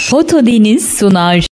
Fotodeniz sunar.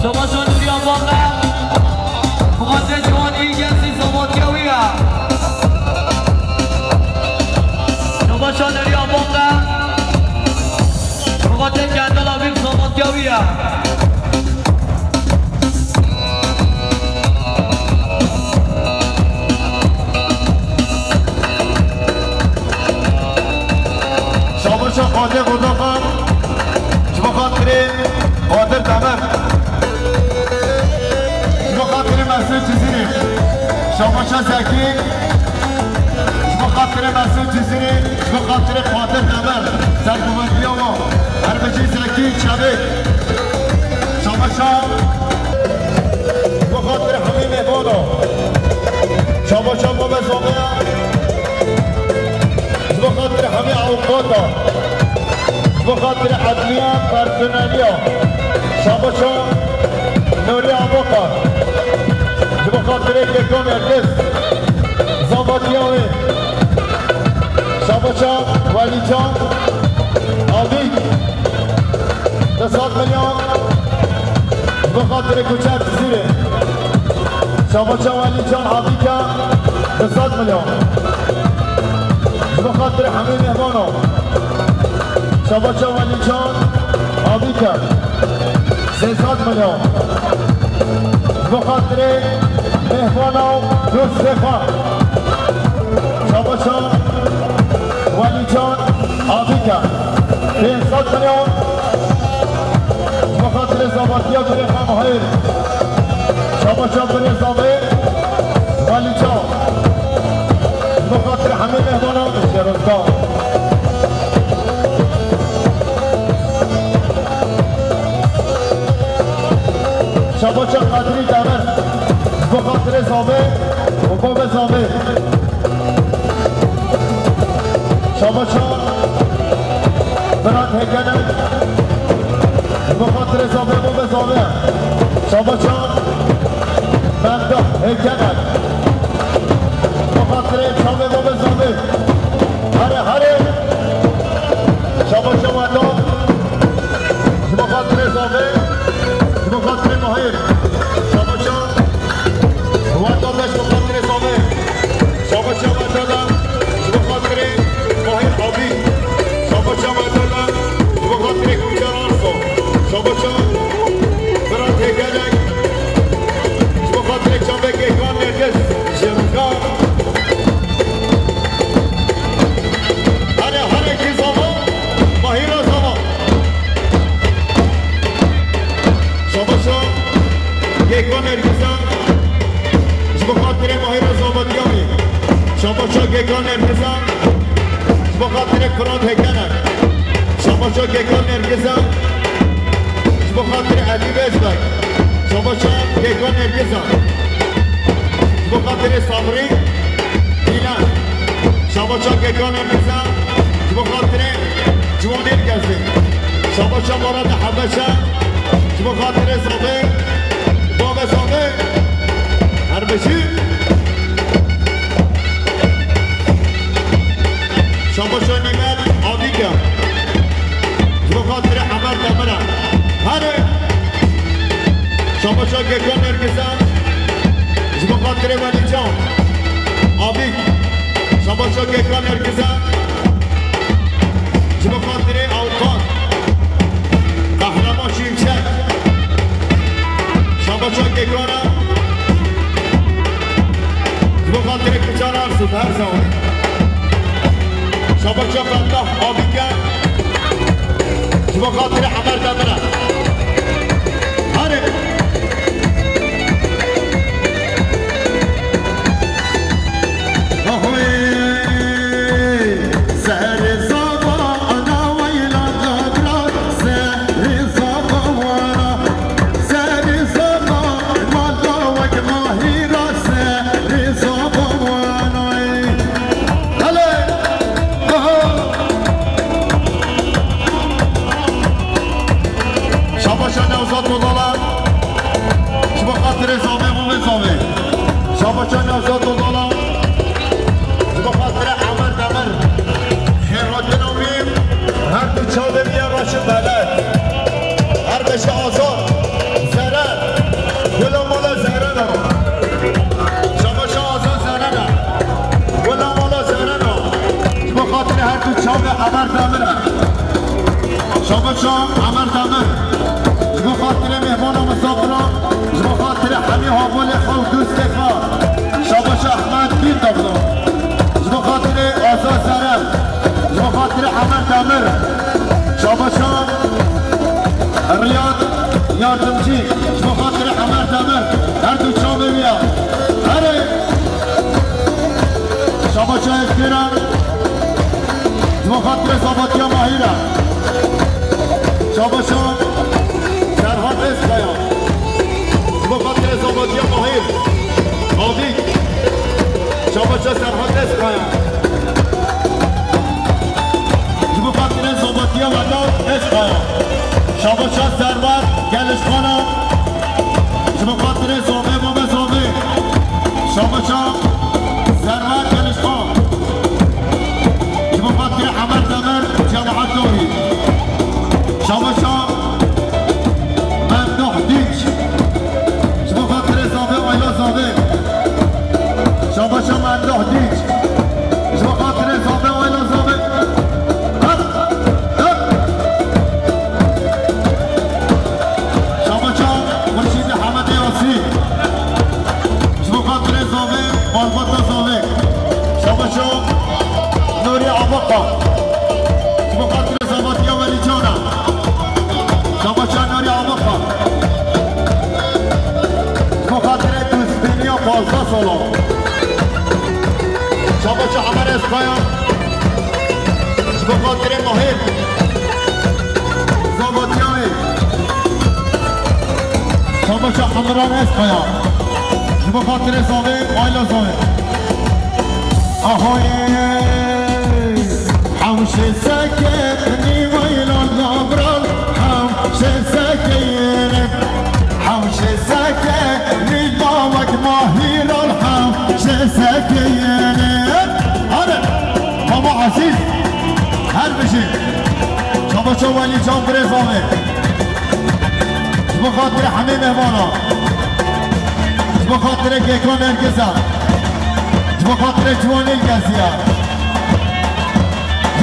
شما شما آماده بودم شما خاطر قادر دمر شما خاطر مسئول جزیری شما زکی شما خاطر مسئول جزیری شما خاطر قادر دمر سرگومندی ما هر بچه زکی چبک شما خاطر همه مهمانا شما بزامه شما خاطر همه اوقاتا شما خاطر عدلیه پرسنالیا شما نوری آموکا شما خاطر یکان ارکس زاماتیاوی شما ولی جان آبی 200 میلیون بخاطر کوچک زیره شما ولی جان آبی که 200 میلیون بخاطر همه مهمانا شما ولی جان آبی که 300 میلیون بخاطر مهمانا دوست رفا شما ولی جان آبی که 500 میلیون بخاطر زباطیا بره خمهیر شما بره زبه ولی جان بخاطر همه مهمانان شرزدار شما قدری دمر بخاطر زبه و باب زبه شما برات هگنه بخاطر زبه و به زبه شما منده هگنه بخاطر زبه و به زبه هره شما منده بخاطر زبه بخاطر مهیر شما وندادش بخاطر زبه شما وندادم بخاطر مهیر آبی شما وندادم بخاطر کوچران شما برات هگنک شما خاطر چابه گیگان نرگس شمکا هره کی زمان ماهیرا زمان شما گیگان نرگسان شما خاطر ماهیرا زمان دیامی شما گیگان نرگسان شما خاطر برات هگنک شما گیگان نرگسان بخاطر علی بزبک شما گیگان نرگزان بخاطر صبری دیلن شما گیگان نرگزان بخاطر جوان نرگزی شما مراد حبشه بخاطر زبه باب زبه هر بشی شما نیمت آبی کن بخاطر حمد دمره هره شما گیگان نرگزان بخاطر ولی جان آبی شما گیگان نرگزان بخاطر اوقات قهرمان شیمشک شما گیگان بخاطر کچان ارسود هر زمان شما بنده آبی کن بخاطر عمر دمره هره شما نوزاد دولار بخاطر عمر دمر خیرات نومیم هر دو چاله میه باشه بلد هر بشه آزاد زرد گلا مالا زرد شما آزاد زرد گلا مالا زرد بخاطر هر دو چاله عمر دمر شما عمر دمر بخاطر مهمان و مسافران بخاطر همه حوال خواه دوست خواه شما احمد بین دبلو بخاطر آزاد زرم بخاطر عمر دمر yardımcı bu hatırı Ömer Demir her dükkan bebeğe hadi Şabaça Ektiren bu hatırı Sabatya Mahira Şabaça Serhat Eskaya bu hatırı Sabatya Mahir Adik Şabaça Serhat Eskaya bu hatırı Sabatya Vada Eskaya Şabaça Servat Gelişkan'a bu hatırı Sobe Baba Sobe Şabaça Servat Gelişkan bu hatırı Ömer Demir Cemaat Nuri Şabaça Memduh Dinç bu hatırı Sobe Ayla Sobe Şabaça Memduh Dinç bu hatırı Sobe Ayla Sobe Malbata Zave Şabaşo Nuri Abaka bu hatırı Sabatya Velicana Şabaşo Nuri Abaka bu hatırı Tüzbiniya Fazla Solo Şabaşo Ömer Eskaya bu hatırı Mahir Sabatya Şabaşo Hamran Eskaya bu hatırı Zave Ayla Zave Ahoy Hamşe seketni Vaylan Labral Hamşe sekeyrim Hamşe seketni Babak Mahiral Hamşe sekeyrim Hadi Baba Aziz her bir şey Şabaça Vali Can Brezave bu hatırı Hamim Ehvana bu hatırı Gekon Ergeza bu hatırı Cuvan Elgezya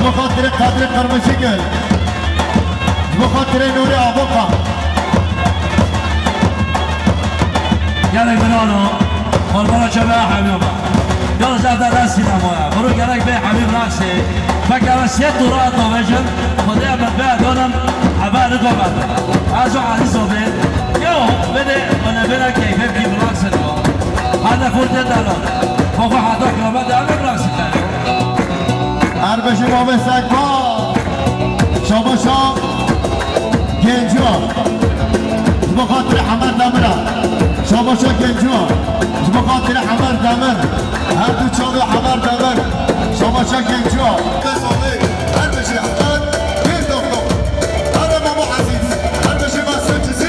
bu hatırı Kadri Kırmışıgül bu hatırı Nuri Abaka Gerek binano Malbara Çöbeğe Habib'a Yalnız evde sinemaya Bunu gerek bey Habib Raksi Fakat siyet durağı davacın Kudaya bedbeğe dönem haberi komadı Azu aziz oldu Yok beni bana bana keyfe bir Raksi هذا فرد دلال فوق حدك لما دعنا براسك Erbeşi Baba Sekba Şabaşa Gencuan bu hatırı Ömer Demir'a Şabaşa Gencuan bu hatırı Ömer Demir her dükkanı Ömer Demir Şabaşa Gencuan Erbeşi Ahmet bir doktor Hadi Baba Aziz Erbeşi Basıncısı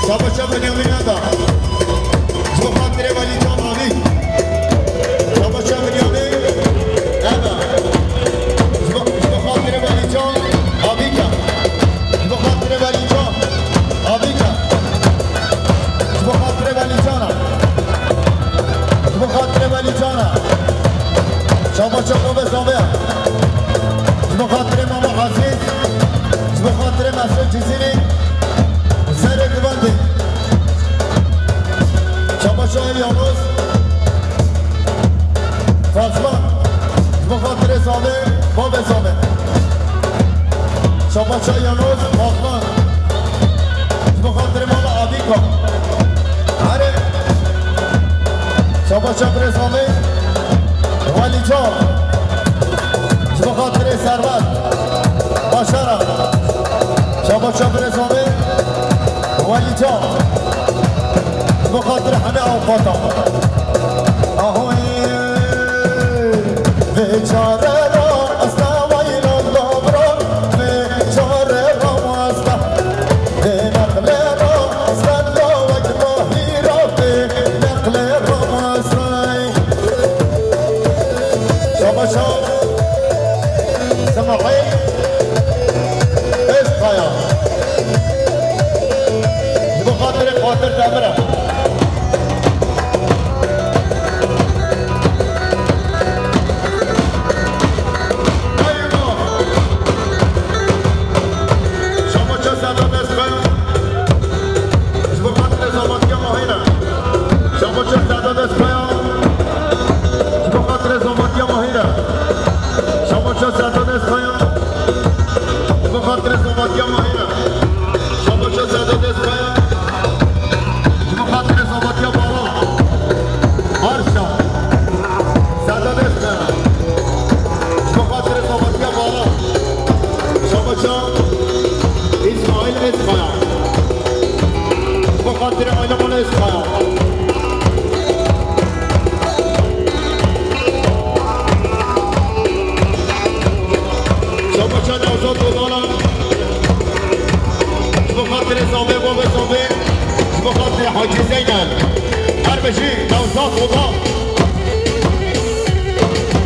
Şabaşa Benyamin'da bu hatırı Vali Can Ali Şabaşa Benyamin Eda bu hatırı Vali Can Abika bu hatırı Vali Can Abika bu hatırı Vali Can'a bu hatırı Vali Can'a Şabaşa Baba Zave bu hatırı Mama Aziz bu hatırı Mesut Cizini Seyre Güvendi Şabaşa Yavuz Fazla bu hatırı Zave Baba Zave Şabaşa Yavuz Fazla bu hatırı Mama Abika Hadi Şabaşa Brezave Vali Can bu hatırı Servat Başara Şabaşa Brezave Vali Can bu hatırı Hane Avfata Ahoy Beçare Rasta Vaylan Labran Beçare Rasta Nakle Rasta Lavak Mahira Nakle Rasta Şabaşa Semahi Eskaya bu hatırı Fatır Demir'e زين هر بشي نوزات وضاء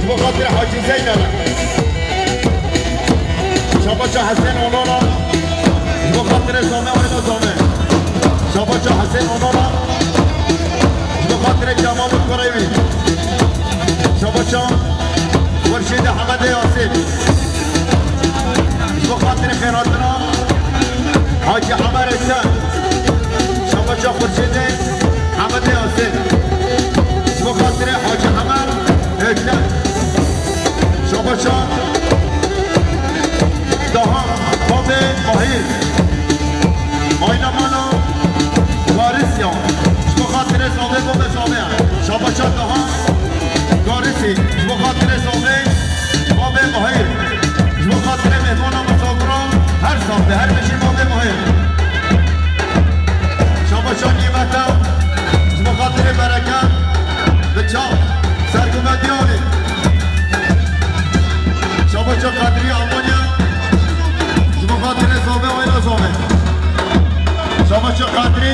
بخاطر حاجي زينب شاباشا حسين ونورا بخاطر زامه وين زامه شاباشا حسين ونورا بخاطر جمال القريبي شاباشا ورشيد حمد ياسين بخاطر خيراتنا حاجي عمر السان شاباشا ورشيد حمد ياسين بخاطر حاجي عمر السان شاباشا دهان باب ماهیر آینا مانا وارسیان بخاطر زامه باب زامه شاباشا دهان گارسی بخاطر زامه باب ماهیر بخاطر مهمان مسافران هر زامه هر بشی باب ماهیر شاباشا نیمتا بخاطر برکت بچاو سرگومدیانی شاباشا قدری آلمانیا بخاطر زامه و اینا زامه شاباشا قدری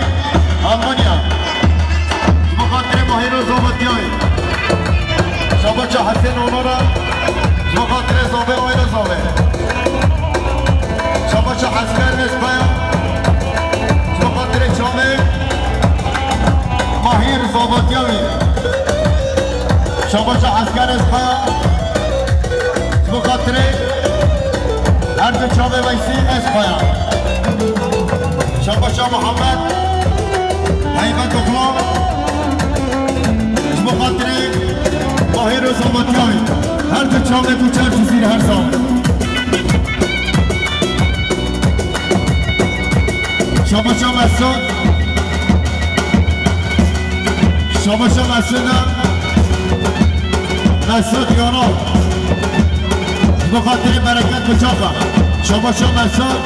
آلمانیا بخاطر ماهیر و زامتیای شاباشا حسین اونورا بخاطر زامه و اینا زامه شاباشا حسکر نسبایا بخاطر شامه ماهیر زامتیای شاباشا حسکر نسبایا بخاطر هرد شامه ویسی اسپایا شاباشا محمد حیبت اخلاق بخاطر ماهیر و زامتیای هرد شامه کوچر جزیر هر سال شاباشا مسعود شاباشا مسعود یارا بخاطر برکت بچاقا شاباشا مسعود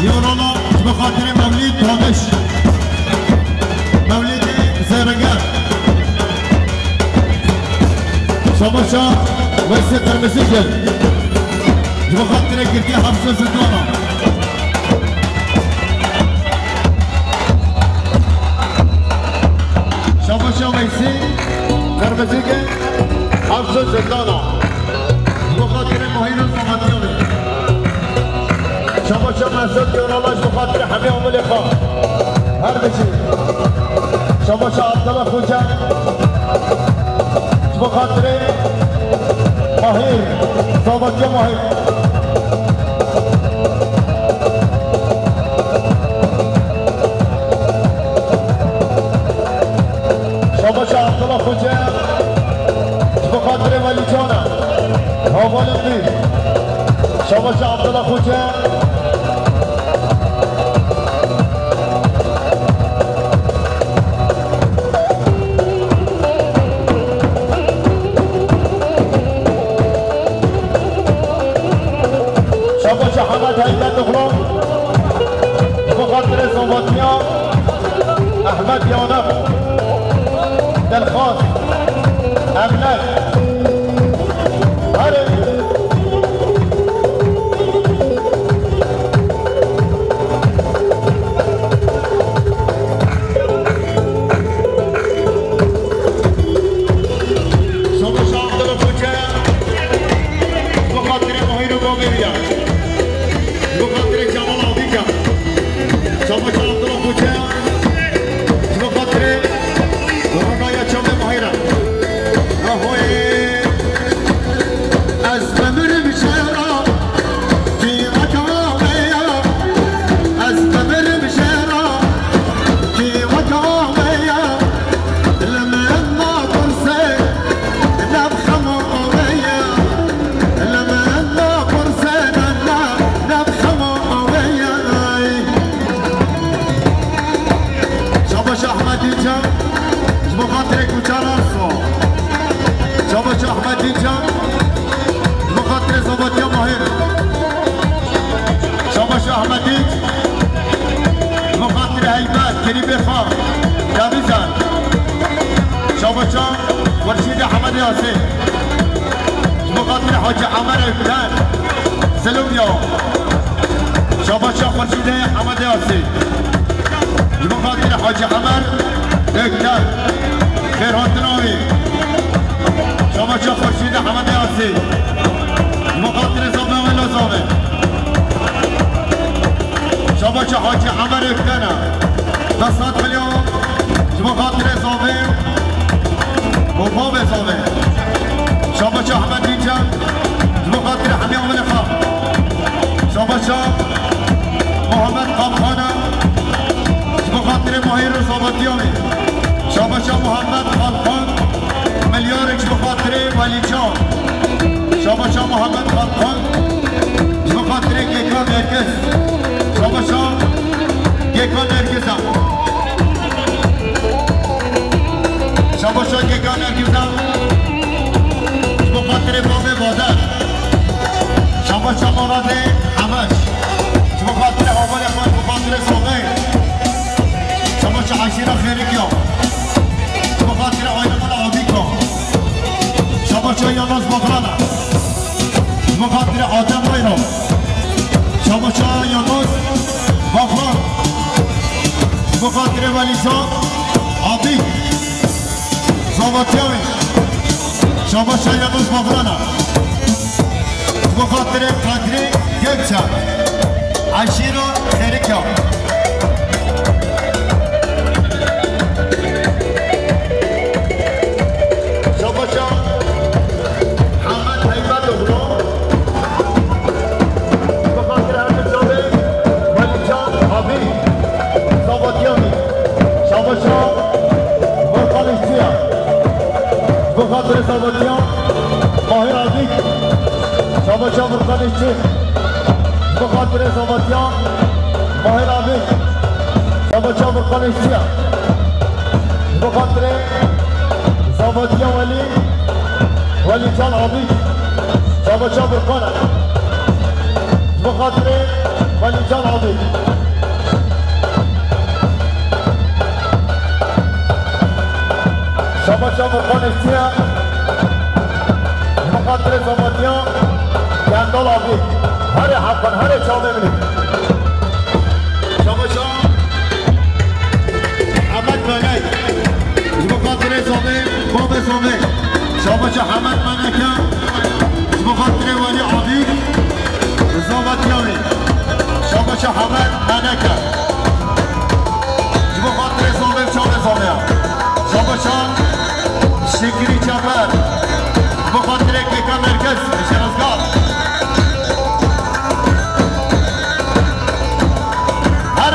یارالا بخاطر مولید دانش مولید زیرنگر شاباشا ویسی قرمزی گل بخاطر گرگی حفظ زندانا شاباشا ویسی قرمزی گل حفظ زندانا بخاطر ماهیر و زامتیانه شاباشا مسعود یارالاش بخاطر همه عمل خواه هر بچی شاباشا عبدالله خوجه بخاطر ماهیر زامتیا ماهیر شاباشا عبدالله خوجه بخاطر ولی جانه هاوالندی شاباشا عبدالله خوجه شاباشا حمد حیبت اخلاق بخاطر زامتیا احمد یانب دلخواست امنک شاباشا ورشيد حمد ياسين بخاطر حاج عمر الفلان سلوميا شاباشا ورشيد حمد ياسين بخاطر حاج عمر دکتر خیر هاتناوی شما چه خورشید حمد یاسی مقاطر زبه و لازمه شما چه حاجی عمر اکتنه 10 میلیون مقاطر زبه و باب زبه شما چه احمد اینجا مقاطر حمی عمل خواه شما چه محمد قامخانه مقاطر ماهیر و صابتیامی شما چه محمد خالخان ملیارک مقاطر ولی جان شما چه محمد خالخان مقاطر گیکان ارکز شما چه گیکان ارکزم شما چه گیکان ارکزم مقاطر باب بادر شما چه مراد همش مقاطر اول اخوان مقاطر صغیر شما چه عشیره خیری کیا مقاطر آیلمان آبی کن شما چه یاناز بغرانه مقاطر آدم بایرو شما چه یاناز بغران مقاطر ولیجان آبی زاواتیاوی شما چه یاناز بغرانه مقاطر قدری گلچه عشیره خیری کیا بخاطر صابتیان ماهر عزیز شما چه برخانشتی بخاطر صابتیان ماهر عزیز شما چه برخانشتی بخاطر صابتیان ولی جان عزیز شما چه برخانه بخاطر ولی جان عزیز شما چه برخانشتی مقاطر زمانیان گندال آبی هر حقن هر چا ببینید شما چه حمد بنای مقاطر زمین باب زمین شما چه حمد منکه مقاطر ولی آبی زمانیانی شما چه حمد منکه مقاطر زمین چا زمین شما چه شکری چپر بخاطر که مرکز شرزگاه هر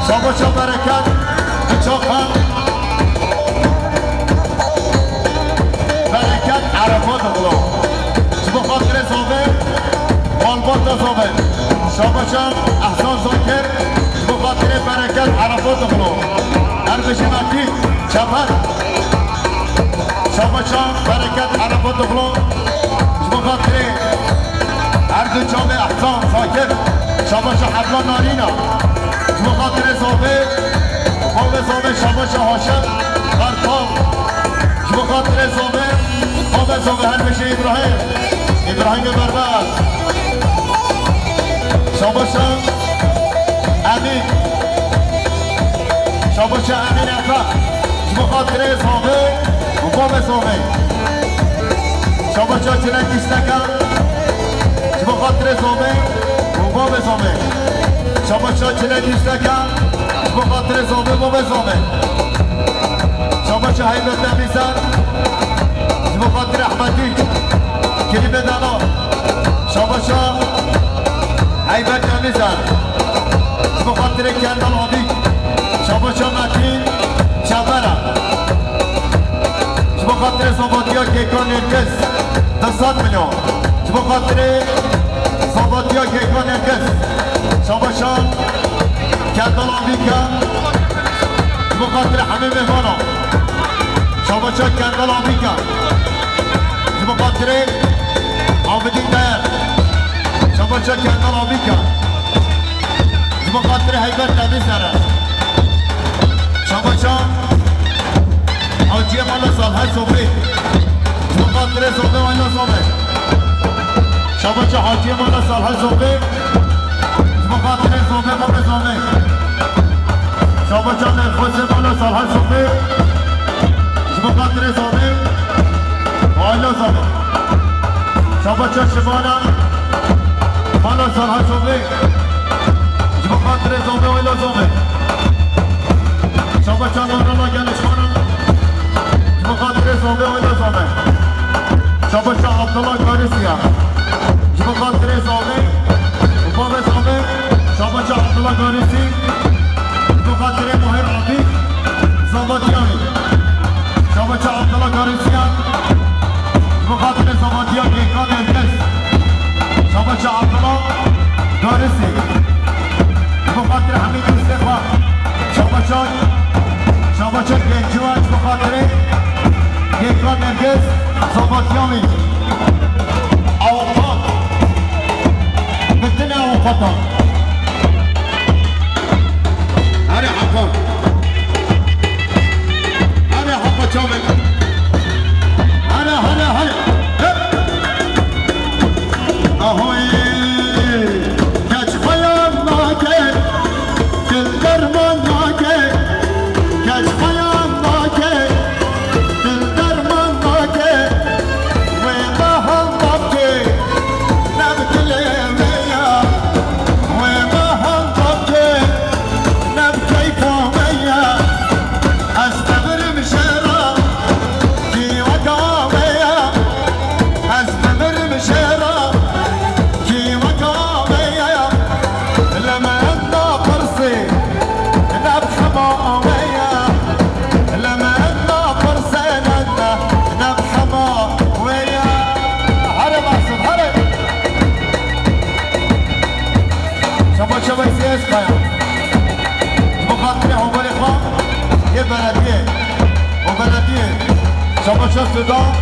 شما چه برکت چاقم برکت عرفات اغلا بخاطر زابه والبات زابه شما چه احسان زاکر بخاطر برکت عرفات اغلا هر بشمتی چپر شما چه برکت عرفات اغلا بخاطر هر دو چام احسان ساکر شما چه حبلا نارینا بخاطر زابه باب زابه شما چه هاشم غرطام بخاطر زابه باب زابه هر بشه ابراهیم بربر شما چه امین شما چه امین افا بخاطر زابه و باب زابه شما چه چنک دیستکم بخاطر زابه و باب زابه شما چه چنک دیستکم بخاطر زابه و باب زابه شما چه حیبت نمیزن بخاطر احمدی کلیم دانا شما چه حیبت نمیزن بخاطر کندال آبی شما چه متین چپره بخاطر زبادیا گیکان ارکز 200 میلیون بخاطر زبادیا گیکان ارکز شما چه کندال آبی کن بخاطر همه مهمانا شما چه کندال آبی کن بخاطر عابدین دیر شما چه کندال آبی کن بخاطر حیبت نمیزنه شما چه حاجی مالا سالهای صبحی بخاطر صبح و اینا صبح شما چه حاجی مالا سالهای صبحی بخاطر صبح و صبح شما جان خوش بالا سالها صبح شما خاطر زامه والا زامه شما جان شمانا بالا سالها صبح شما خاطر زامه والا زامه شما جان رانا گلش خانم شما خاطر زامه والا زامه شما جان عبدالله کارسیا شما خاطر زامه و باب زامه شما جان عبدالله کارسی خاطر مهر عبی زمادیانی شما چه عبدالله کارسیان خاطر زمادیان گیکان امکس شما چه عبدالله کارسی خاطر حمید استخواه شما چه گنجوان خاطر گیکان امکس زمادیانی اوقات بدن اوقاتان هذا حقا هذا حقا شامل هذا اهوي كشف يمك كل درمانك كشف يمك كل درمانك وما همك نبت اليمية وما همك شما چه صدا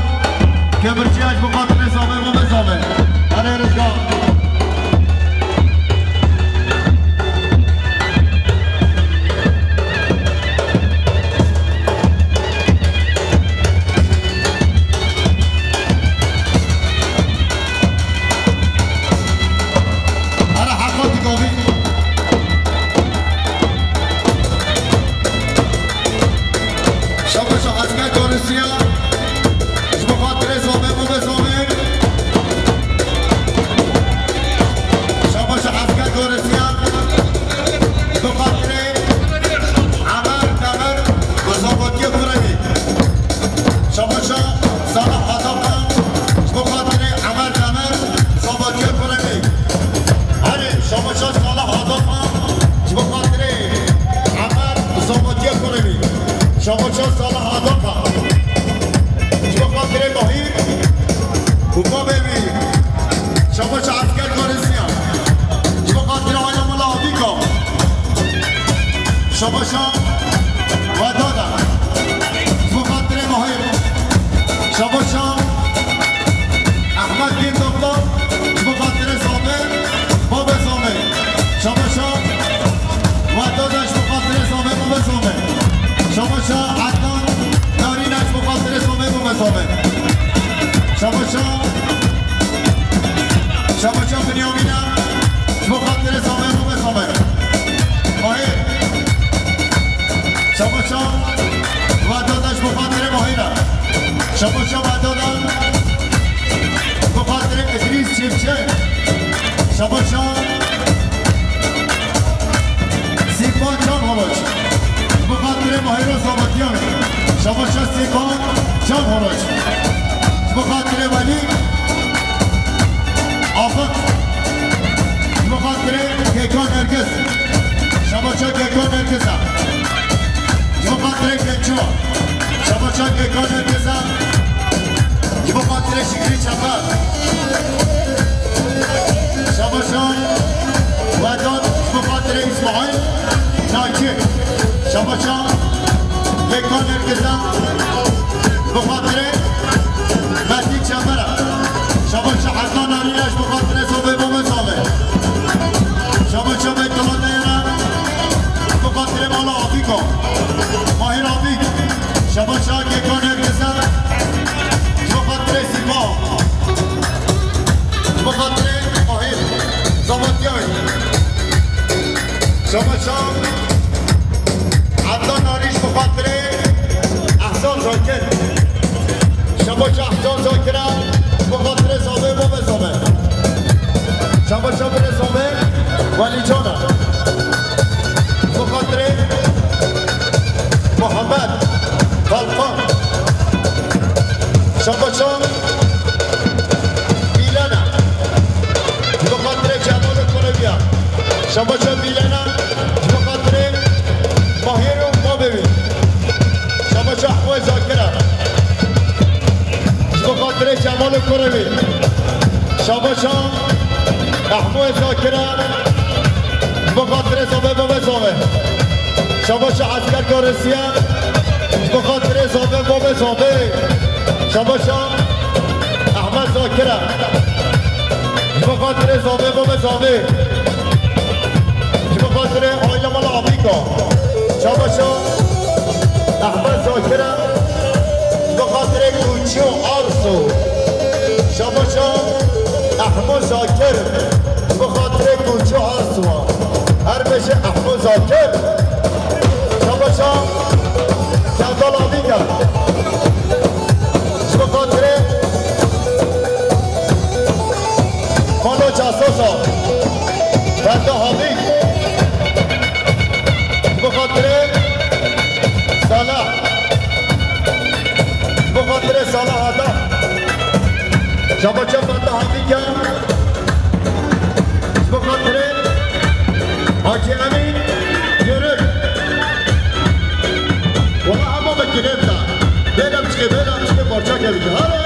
که برچیش بخاطر نظامه و نظامه آره رزگاه آره حقاتی گاوی شما شو حسنه کارسیه شما چه سال عادت ها شما خاطر مهیر خوبا ببین شما چه عسکر کارسیان شما خاطر آیا ملاحظی کن شما چه ودادا شما خاطر مهیر شما چه احمد بین دکتر شما خاطر زامه باب زامه شما چه ودادا شما خاطر زامه باب زامه شما چه عدنان نارینش بخاطر زامه و مزامه شما چه بنیامینم بخاطر زامه و مزامه ماهر شما چه ودادش بخاطر ماهره شما چه ودادن بخاطر ادریس چیپچه شما چه سیپان جان هلاش بخاطر ماهر و زامتیان شما چه سیپان جان هلاش بخاطر ولی آفت بخاطر گیکان ارگز شما چه گیکان ارگز بخاطر گنجوا شما چه گیکان ارگز بخاطر شکری چپر شما چه وداد بخاطر اسماعیل ناکی شما چه گیکان ارگز بخاطر مدی چپر شما چه حقا نارینش بخاطر صبح بوم زامه شما چه بیتلا دیرم بخاطر مالا آبی کن ماهر آبی شما چه گیکان ارگزم بخاطر سیما بخاطر ماهر زامتی های شما چه احمو زاکره بخاطر جمال کروی شاباشان احمو زاکره بخاطر زابه بابا زابه شاباشان عسکر گارسیه بخاطر زابه بابا زابه شاباشان احمد زاکره بخاطر زابه بابا زابه بخاطر آیلا مال آبیکا شاباشان احمد زاکره بخاطر کوچی و آرسو شاباشان احمد زاکر بخاطر کوچی و آرسو هر بشه احمد زاکر شاباشان جندال آبیکا بخاطر مالو جاسوسا بنده حابیک بخاطر صلاح بخاطر صلاح آدا شاباشان بنده حابیک بخاطر حاجی امین یورک والله اما بکنیم دا بیدم چکه بارچا که بیده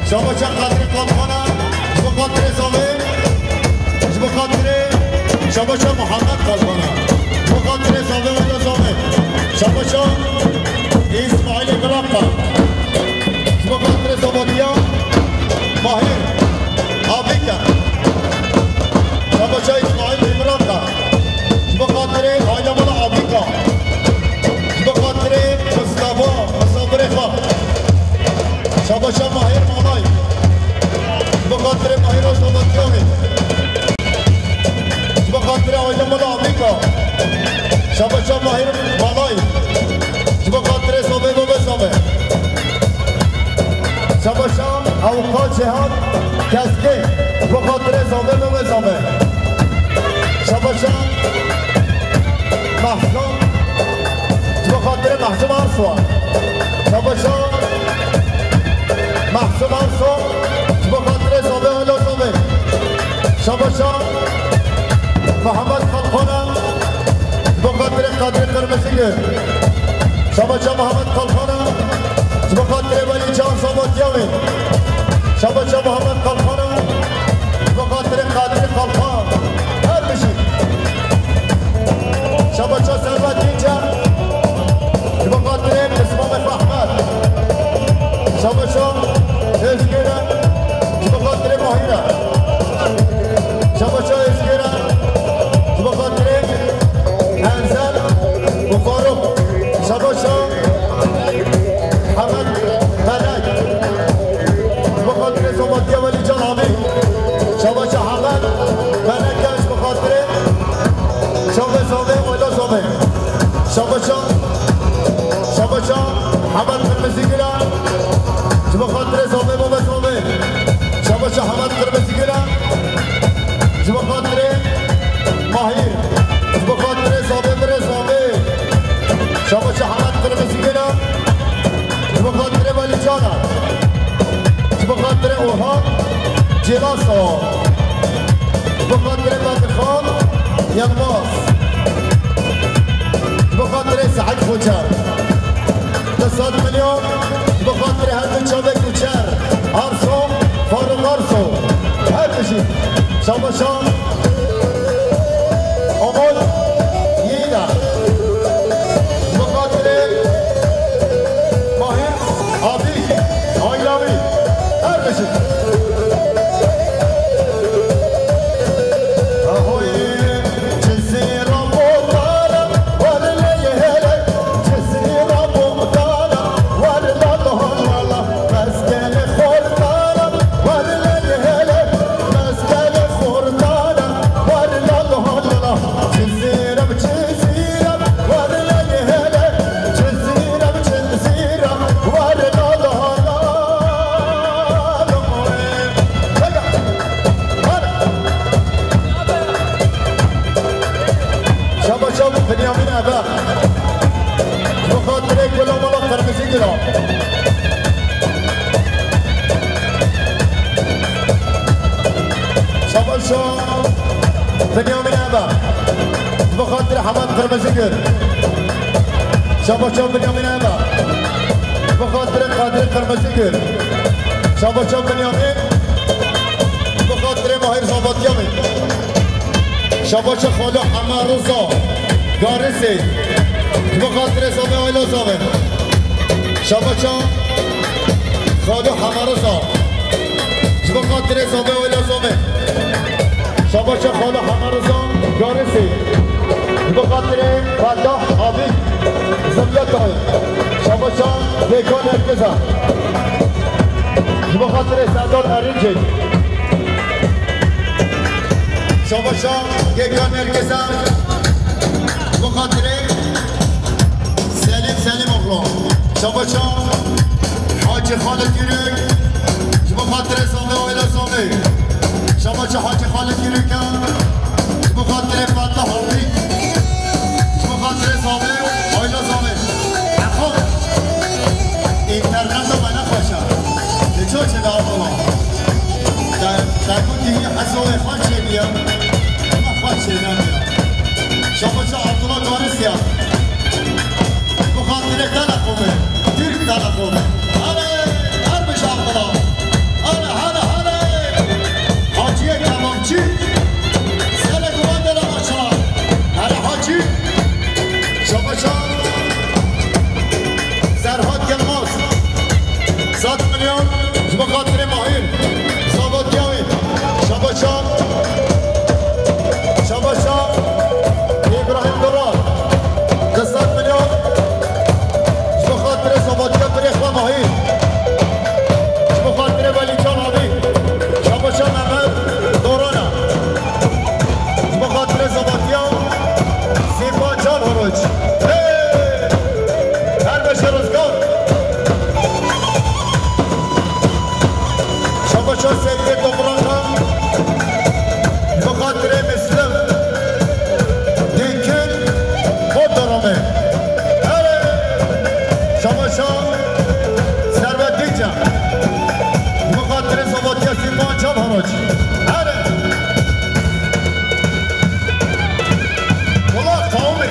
شاباشان قدر کامخانه بخاطر زاوه بخاطر شاباشان محمد قلبانه بخاطر زاوه و زاوه شاباشان اسماعیل گراقا بخاطر زبادیا ماهر آبیکا شاباشان اسماعیل گراقا بخاطر آیامال آبیکا بخاطر مصطفی مصابر خواه شاباشان ماهر مالای بخاطر ماهر آزادیانی بخاطر آیامال آبیکا شاباشان ماهر مالای بخاطر صابه و بزابه شاباشان اوقات جهاد کسکه بخاطر صابه و بزابه شاباشان محسن بخاطر محسن آرسوان شاباشان محسن آرسوان بخاطر صابه و لازابه شاباشان محمد خلخانه بخاطر قدر قرمزیه شاباشان محمد خلخانه بخاطر ولی جان صاباتیاوی شاباشان محمد خلخانه بخاطر قدر خلخان هر بشید شاباشان ثروت اینجا بخاطر اسمام فحمد شاباشان ازگیره بخاطر ماهیره شاباشان ازگیره بخاطر انزل و فاروق شاباشان حمد ملک بخاطر صباتیه ولی جان حامی شاباشان حمد ملک يلماس بخاطر سعد خوجر 200 مليون بخاطر هدن شبك وشر أرسو فاروق أرسو هر بشي شابشان أمول ييدا بخاطر ماهر أبي آيلاوي هر بشي بنيامين أبا بخاطر حماد قرمزقر شابا بنيامين أبا بخاطر قادر قرمزقر شابا بنيامين بخاطر ماهر صابتيامي شابا خالو حمار رزا قارسي بخاطر صابي ويلو صابي شابا خالو حمار رزا بخاطر صابي ويلو صابي شاباش خاله حمرزان گارسی بخاطر فلاح آبی زمیت های شاباش دیکان ارکزا بخاطر سردار ارینجی شاباش دیکان ارکزا بخاطر سلیم اغلام شاباش حاجی خالد گیرک بخاطر سامه و ایلا سامه شاباش حاجی خالد گیرکان بخاطر فتح حامی بخاطر سامه آیلا سامه اخوان اینترنت رو منه خوشم لچو چه دار بلا در کنی حسوه خوش بیم اما خوش نمیم شاباش عبدالله دارسیا بخاطر تلقومه گیرک تلقومه هر بش عبدالله بخاطر ماهر صابتیاوی شاباشا ابراهیم دلال 200 میلیون بخاطر صابتیا بریخوا ماهر بخاطر ولی جان آبی شاباشا محمد دورانا بخاطر صابتیا سیپا جان هروج هر بشه روزگار شاباشا سید دوبرانا بخاطر مسلم دیکن خود دارمه شاباشا ثروت دیجا بخاطر صباتیا سیمان جان هراج والله قومي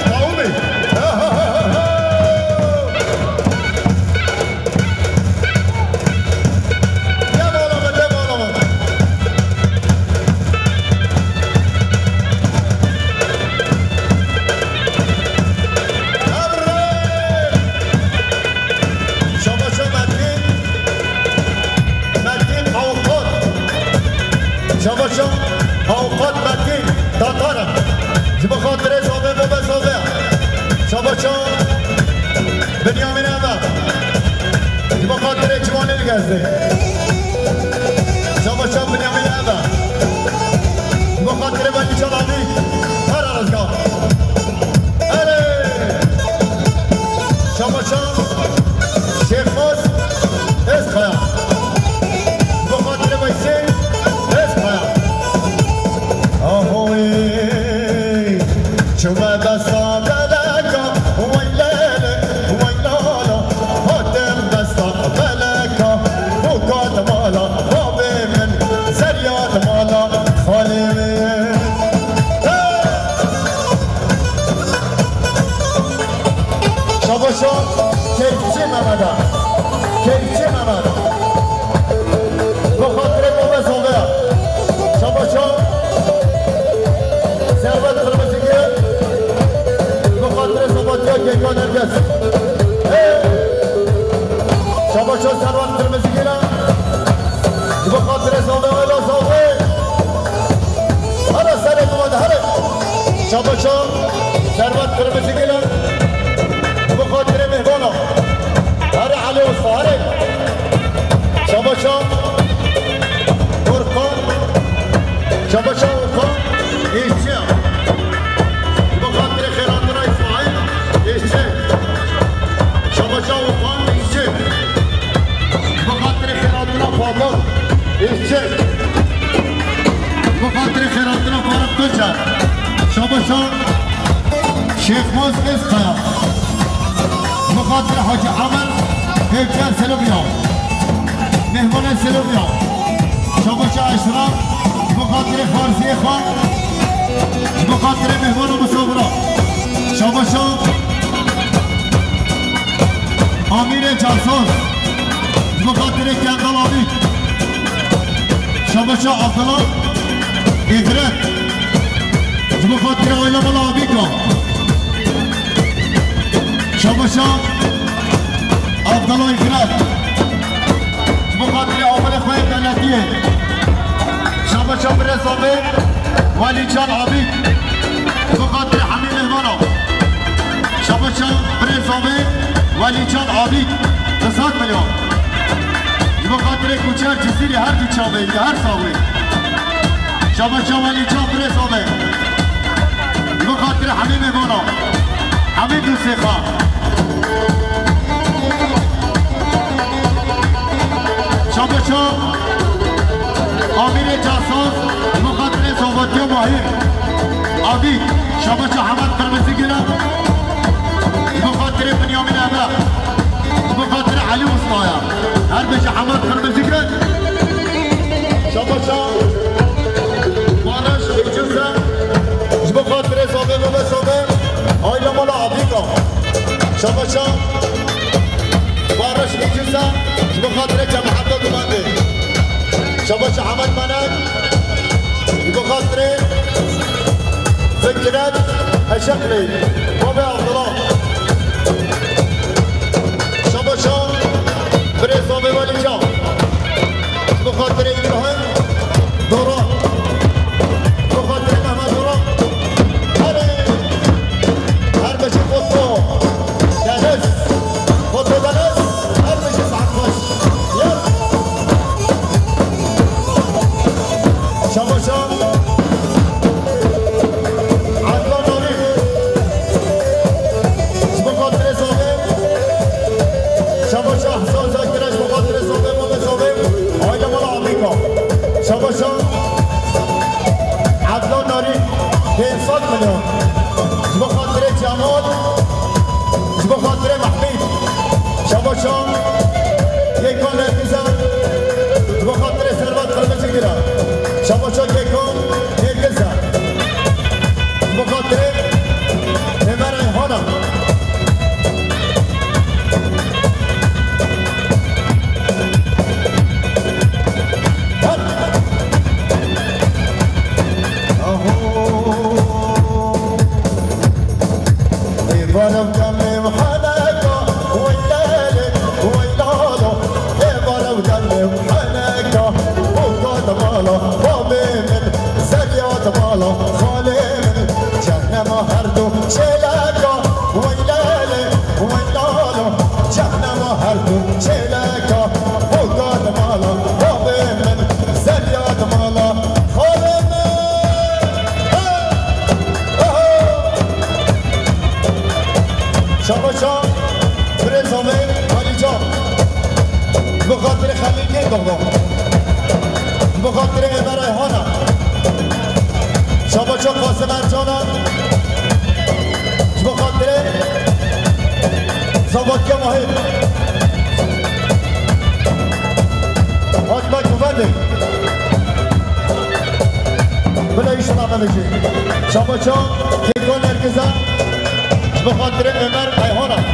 شاباشا اوقات مدین تاتارم بخاطر صابه و بصابه شاباشا بنیامین اما بخاطر جوانی الگزده شاباشا بنیامین اما بخاطر بنی چلانی هر ارزگاه شاباشا شیخ موز از خیام بخاطر بایسی شما دستا بلکا ویلاله ویلالا هاتم دستا بلکا بکات مالا بابی من زریات مالا خالی من شاباشا کیفچی محمد کیفچی محمد بخاطر بابا زوبه شاباشا ثروت قرمزگی بخاطر زوباتیا گیکان نرگس شاباشا ثروت قرمزگی بخاطر زوبه ولا زوبه هر سر دومد هر شاباشا ثروت قرمزگی بخاطر مهمانا هر علی و صهره شاباشا ورکان شاباشا ورکان ایچه بخاطر خیراتنا اسماعیل ایچه شاباشا ورکان ایچه بخاطر خیراتنا فاضل ایچه بخاطر خیراتنا فارق تجار شاباشا شیخ موز اسقیا بخاطر حاج عمر هیکل سلوبیا مهمان سلوبیا شاباشا اشراف بخاطر فارسی خان بخاطر مهمان مصابرا شاباشا امیر جاسوس بخاطر کندال آبی شاباشا عبدالله ادرت بخاطر آیلا مالا آبی کن شاباشا عبدالله ادرت بخاطر عامل خواه دولتیه شاباشا برزامه ولی جان عابید بخاطر همین مهمانا شاباشا برزامه ولی جان عابید 200 میلیون بخاطر کوچر جزیری هر بیچاوه هر ساوه شاباشا ولی جان برزامه بخاطر همین مهمانا همین دوسته خواه شاباشا امیر جاسوس بخاطر صحباتی و ماهر عابید شاباشا حمد قرمزی گیرم بخاطر بنیامین ابا بخاطر علی مصطایا هر بشه حمد قرمزی گیرم شاباشا مانش اجازه بخاطر صحبه و صحبه آیلا مالا عابیدم شاباشا مانش اجازه بخاطر جماعت دومنده شاباشا حمد منک بخاطر فكرت الشكلي بابا عبد الله شاباشا بريزامي ولي جام بخاطر ابراهيم دوران بخاطر محمد دوران هر بشي فوتو دهس فوتو دهس هر بشي ساعت باش شاباشا شاباشا عدلان ناری 500 میلیون بخاطر جمال بخاطر محمید شاباشا یکان ارتیزم بخاطر ثروت قرمزی گیرم شاباشا یکان ارتیزم بخاطر همه ریحانم ولو دمي محنكة ويلالي ويلالو ولو دمي محنكة وقاد مالا بابي من زريات مالا خالي من جهنم هردو شيلاكا ويلالي ويلالو جهنم هردو شيلاكا وقاد مالا بابي من زريات مالا خالي شاباشا برزامه ولی جان بخاطر خلیقی داغدام بخاطر امرای هانا شاباشا قاسم ارجانا بخاطر زباکی ماهر حاکمک ببنده بلایشون عملشی شاباشا یکان ارگزن بخاطر عمر ایهانم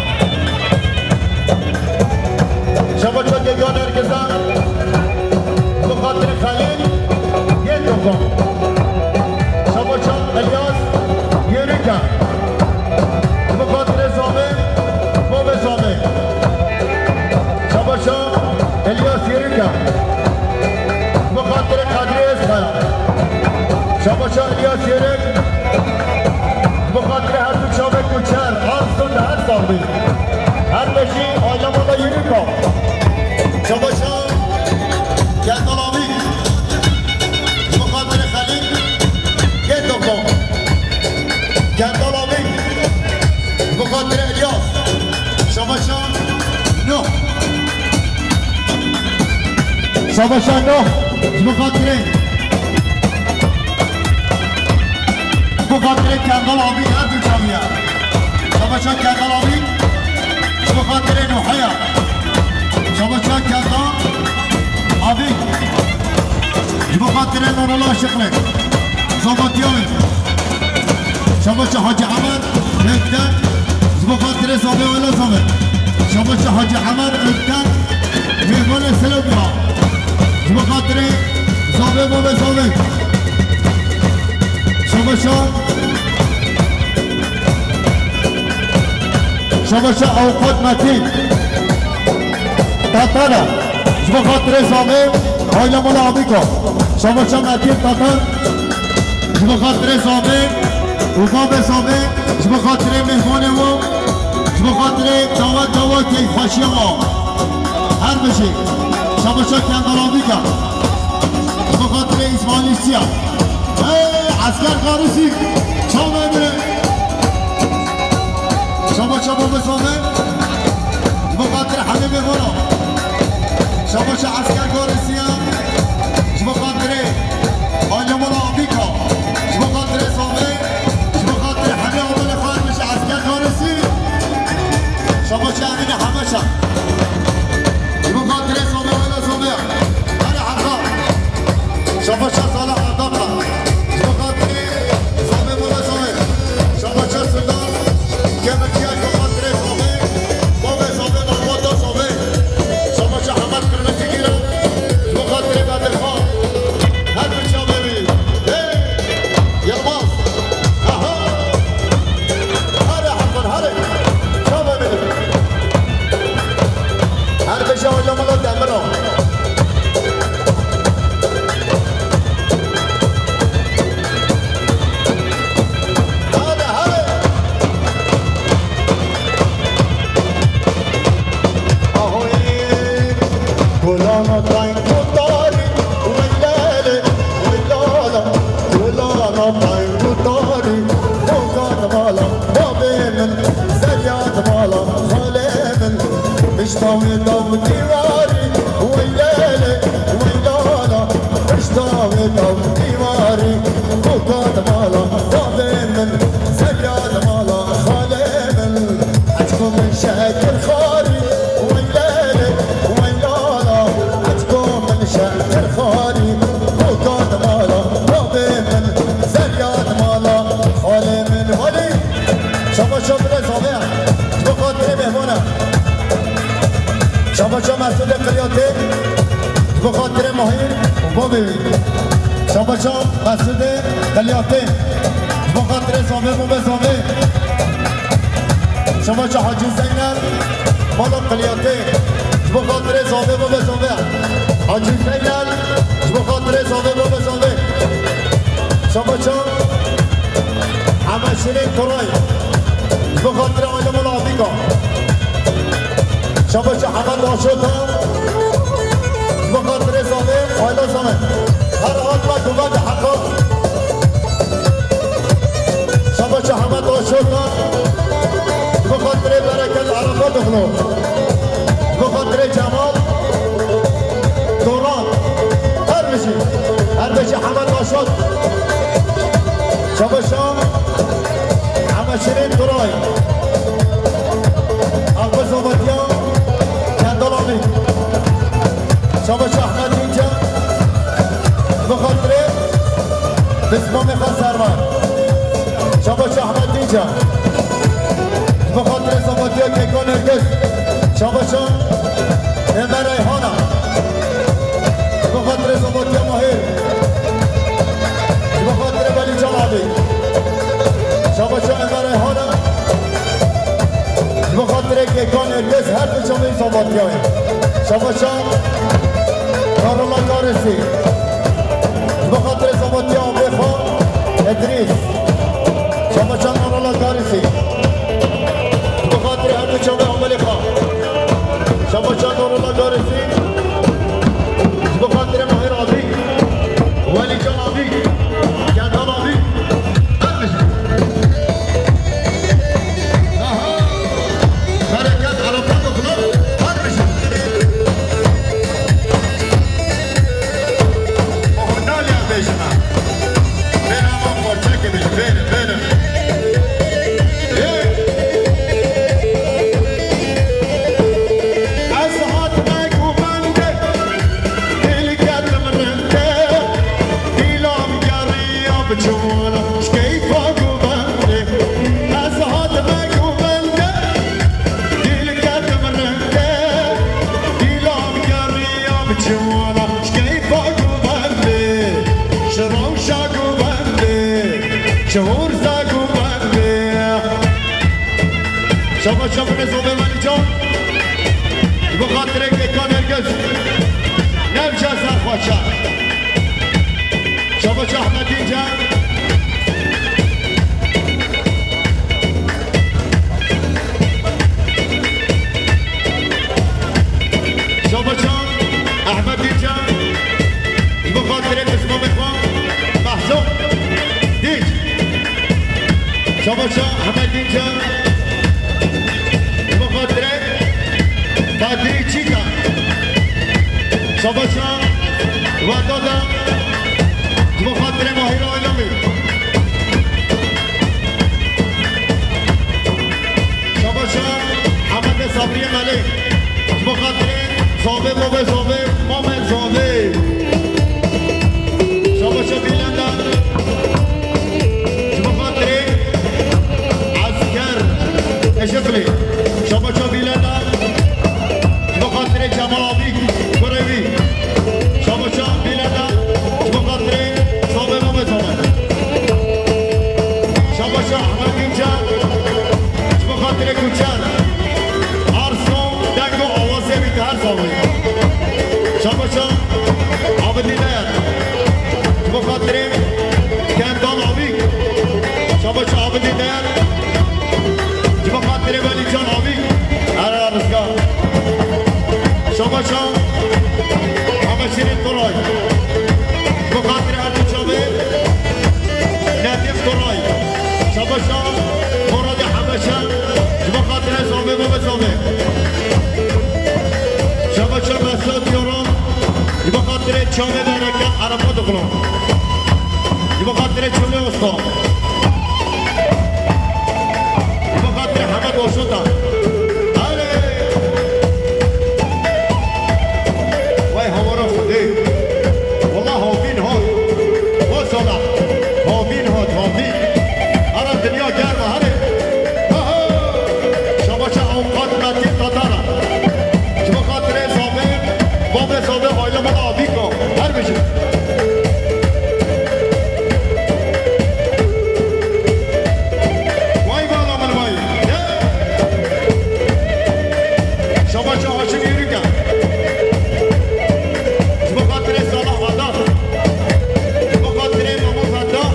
گندال آبی بخاطر الیاس شاباشان نوح شاباشان نوح بخاطر گندال آبی هر دو جامعه شاباشان گندال آبی بخاطر نوحیه شاباشان گندال آبی بخاطر نورولا شکله زبادیاوی شاباشان حاجی عمر نکتن بخاطر صابه ولا صابه شاباشان حاجی عمر نکتن مهمان سلوبیا بخاطر صابه بابا صابه شاباشان اوقات متین تاتانا بخاطر صابه آیلا مولا آبی کن شاباشان متین تاتان بخاطر صابه و باب صابه بخاطر مهمان و بخاطر دعوت یک خوشی ما هر بشه شاباشان کندال آبی کن بخاطر اسماعیلی سیا عسکر قارسی چامه بره شاباشان باب صابه بخاطر همه مهمانا شاباشان عسکر قارسی بخاطر آیلا مولا آبی کن بخاطر صابه بخاطر همه عمل خواهد بشه عسکر قارسی شاباشان امین همه شد بخاطر صابه ولا صابه هر حقا شاباشان صالح عداقه بخاطر صابه ولا صابه شاباشان سلطان کمکیاش بخاطر صابه باب صابه محمود صابه شاباشان حمد کرمتی گیرم بخاطر بدر خان هر بچه ها ببینید یلماز آها هره حقا هره شا ببینید هر بچه ها یلماز دمرا اشتاوي دوم ديواري ويلالي ويلالا اشتاوي دوم ديواري وقاد مالا ضابين من زياد مالا خالي من عجكم من شاكر خاري ويلالي ويلالا عجكم من شاكر خاري وقاد مالا ضابين من زياد مالا خالي من ولي شاباشان برزابيع بخاطر مهمونه شاباشان مسعود قلیاتی بخاطر ماهیر با ببین شاباشان مسعود قلیاتی بخاطر زامه و بزامه شاباشان حاجی زینب مالا قلیاتی بخاطر زامه و بزامه حاجی زینب بخاطر زامه و بزامه شاباشان همه شیرین کرای بخاطر آیلم العابیقا شاباشان حمد آشوتا بخاطر زامه آیلا زامه هر حال ما دوبند حقا شاباشان حمد آشوتا بخاطر برکت عرفات اخلو بخاطر جمال دوران هر بشی حمد آشوت شاباشان همه شیرین ترای اقبال زامتیان کندالامی شاباشان احمد اینجا بخاطر بسمام خان سرور شاباشان احمد اینجا بخاطر زامتیا کیکان ارگز شاباشان امه ریحانه بخاطر زامتیا ماهر بخاطر ولی جلابی شاباشان امه ریحانه بخاطر کیکان ارگز هر دو جامعه زامتیا شاباشان نارولا کارسی بخاطر زامتیا بخان ادریس شاباشان نارولا کارسی بخاطر هر دو جامعه عملی خان شاباشان نارولا کارسی بخاطر ماهر آبی ولی جان آبی گندان آبی شما شما نظام ولی جان بخاطر که کان هرگز نمیشه سرخواد شد شما شما احمدی جان شما جان احمدی جان بخاطر اسمم اخوان محزون دیج شما شما احمدی جان بخاطر قادری چیتا شما شما و دادا بخاطر ماهر آیلامی شما شما حمد صبری ملک بخاطر زابه بابه زابه مامن زابه شما شما بیلندن بخاطر عسکر اشتلی شما شما بیلندن بخاطر جمال آبی کروی شما شما بیلندن بخاطر زابه بابه زابه شما شما احمد اینجا بخاطر کوچر هر زاویه شما شما عابدی نیاد بخاطر کندان آبی شما شما عابدی نیاد بخاطر ولی جان آبی هر رزگاه شما شما همه شیرین دولای بخاطر هر چوبه ندیف دولای شما شما مراد همه شما بخاطر زاویه و زاویه شما شما مسئول یورم بخاطر چانه درکت عرفات کنم بخاطر چونه استان بخاطر همه دوستان آره وای همارا شده والله هامین هات و صلاح هامین هات هامین الان دنیا گرمه هره شما شما اوقات متی تدارا بابه صابه آیلا من آبی کن هر بشه وای بالا من وای شما چه هاشم یوری کن بخاطر صلاح وادار بخاطر ماما وادار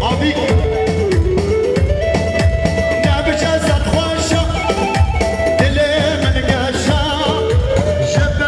آبی نبشه زد خوشا دل من گشا جبر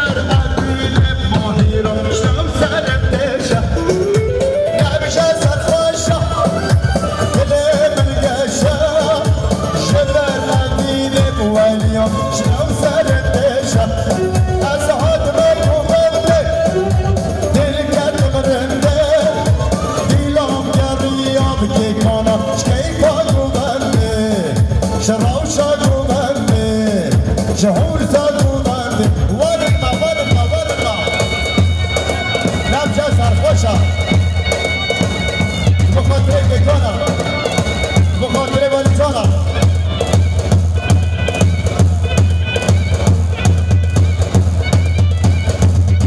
شهور ساقو بنده ورقا ورقا ورقا نبجه سرخوشا بخاطر بکانا بخاطر ولیتانا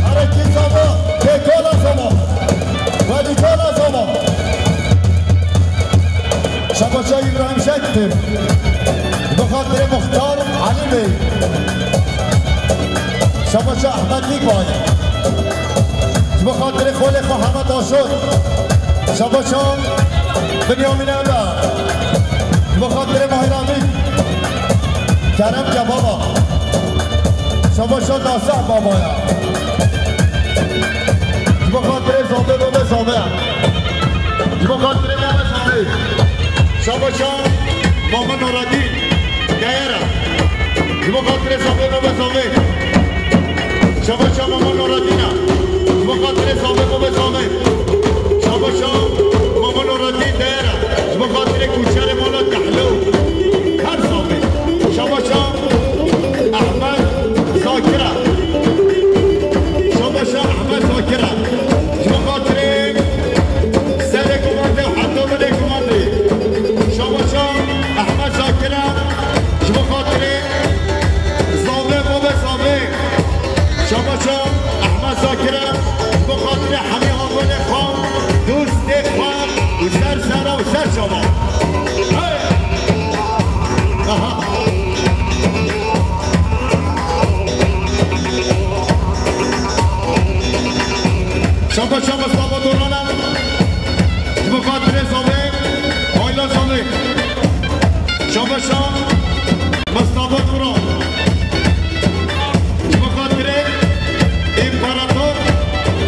حرکی زما بکانا زما ولیتانا زما شما شای ابراهیم شکتیم بخاطر مختار علی بی شما شاه احمد لیگ باید بخاطر خول محمد آشد شما شاه بنیامین اولا بخاطر ماهر امید کرم جبابا شما شاه ناصح بابایا بخاطر زابه بابه زابه بخاطر بابه زابه شما شاه ماما نورالدین گیره بخاطر زابه بابه زابه شما شما ماما نورالدینه بخاطر زابه بابه زابه شما شما ماما نورالدین گیره بخاطر کوچر مولا دهلو هر زابه شما شما احمد زاکره شما شما احمد زاکره بخاطر سر کمانده و حتی بده کمانده شما شما احمد زاکره بخاطر زابه شاباشا مصطفى توران بخاطر امپراتور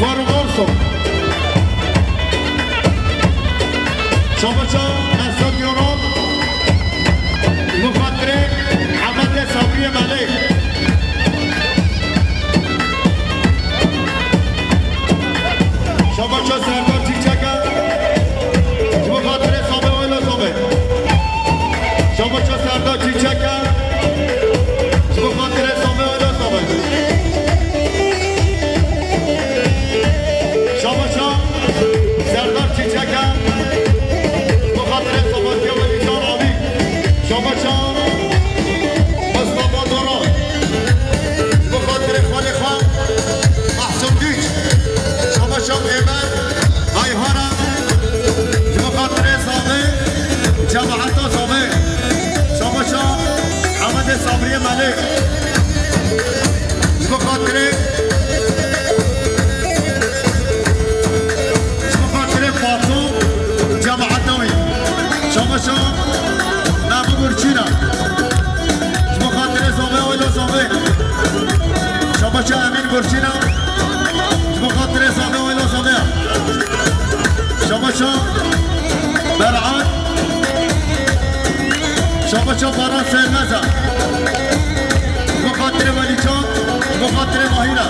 فاروقارسو شاباشا اسد یونان بخاطر حمد صبری ملک شاباشا سردار چیچکا بخاطر صابه ویلا صابه شاباشا سردار چیچکا بخاطر صابه ویلا صابه شاباشا سردار چیچکا بخاطر صابه ویلی جان آبی شاباشا مصطفى دوران بخاطر خالقا محسوم دیج شاباشا ایمن ایهارا بخاطر صابه جماعتا صابه شاباشا حمد صبری ملک بخاطر فاطم جماعتوی شاباشا نامو گرچینا بخاطر صابه ویلا صابه شاباشا امین گرچینا بخاطر صابه ویلا صابه شاباشا برعان شاباشا باران سيد نزا بخاطر ولي جان بخاطر ماهينا